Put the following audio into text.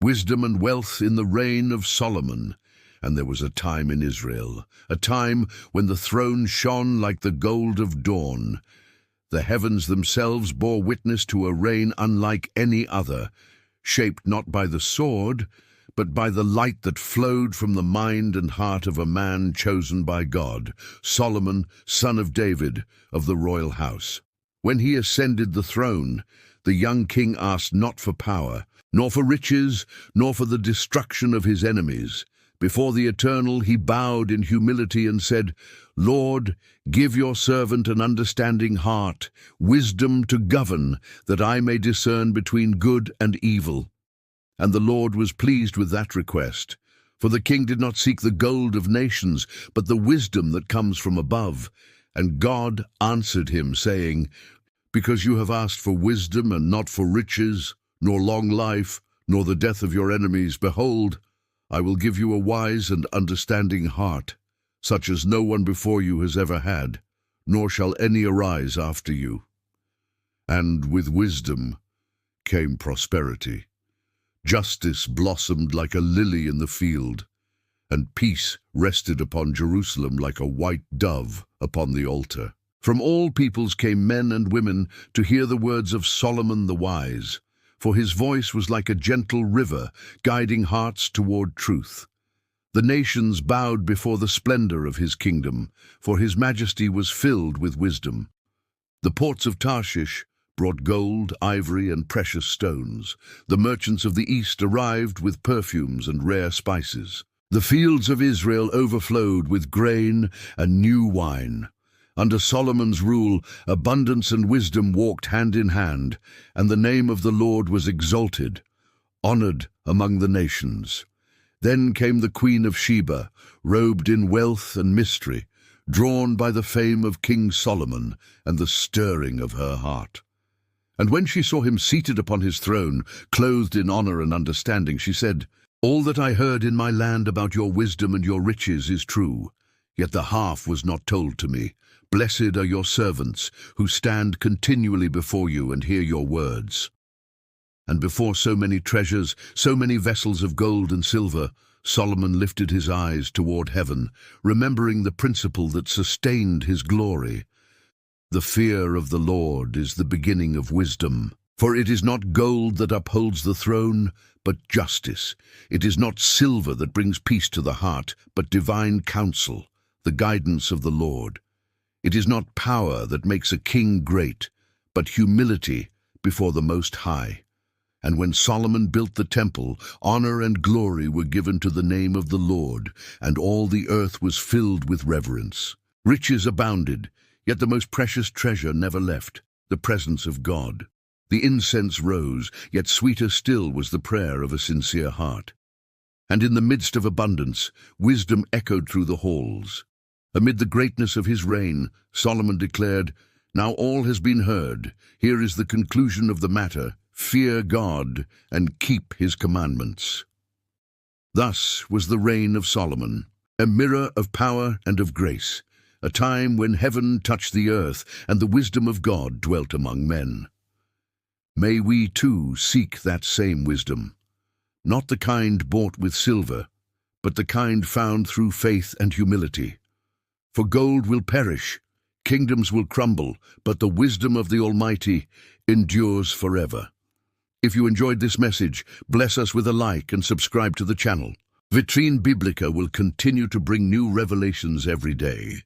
wisdom and wealth in the reign of Solomon. And there was a time in Israel, a time when the throne shone like the gold of dawn. The heavens themselves bore witness to a reign unlike any other, shaped not by the sword, but by the light that flowed from the mind and heart of a man chosen by God, Solomon, son of David, of the royal house. When he ascended the throne, the young king asked not for power, nor for riches, nor for the destruction of his enemies. Before the Eternal he bowed in humility and said, "Lord, give your servant an understanding heart, wisdom to govern, that I may discern between good and evil." And the Lord was pleased with that request. For the king did not seek the gold of nations, but the wisdom that comes from above. And God answered him, saying, "Because you have asked for wisdom and not for riches, nor long life, nor the death of your enemies, behold, I will give you a wise and understanding heart, such as no one before you has ever had, nor shall any arise after you." And with wisdom came prosperity. Justice blossomed like a lily in the field, and peace rested upon Jerusalem like a white dove upon the altar. From all peoples came men and women to hear the words of Solomon the wise, for his voice was like a gentle river, guiding hearts toward truth. The nations bowed before the splendor of his kingdom, for his majesty was filled with wisdom. The ports of Tarshish brought gold, ivory, and precious stones. The merchants of the east arrived with perfumes and rare spices. The fields of Israel overflowed with grain and new wine. Under Solomon's rule, abundance and wisdom walked hand in hand, and the name of the Lord was exalted, honored among the nations. Then came the Queen of Sheba, robed in wealth and mystery, drawn by the fame of King Solomon and the stirring of her heart. And when she saw him seated upon his throne, clothed in honor and understanding, she said, "All that I heard in my land about your wisdom and your riches is true, yet the half was not told to me. Blessed are your servants, who stand continually before you and hear your words." And before so many treasures, so many vessels of gold and silver, Solomon lifted his eyes toward heaven, remembering the principle that sustained his glory. The fear of the Lord is the beginning of wisdom. For it is not gold that upholds the throne, but justice. It is not silver that brings peace to the heart, but divine counsel, the guidance of the Lord. It is not power that makes a king great, but humility before the Most High. And when Solomon built the temple, honor and glory were given to the name of the Lord, and all the earth was filled with reverence. Riches abounded, yet the most precious treasure never left, the presence of God. The incense rose, yet sweeter still was the prayer of a sincere heart. And in the midst of abundance, wisdom echoed through the halls. Amid the greatness of his reign, Solomon declared, "Now all has been heard. Here is the conclusion of the matter. Fear God and keep his commandments." Thus was the reign of Solomon, a mirror of power and of grace, a time when heaven touched the earth and the wisdom of God dwelt among men. May we too seek that same wisdom, not the kind bought with silver, but the kind found through faith and humility. For gold will perish, kingdoms will crumble, but the wisdom of the Almighty endures forever. If you enjoyed this message, bless us with a like and subscribe to the channel. Vitrine Biblica will continue to bring new revelations every day.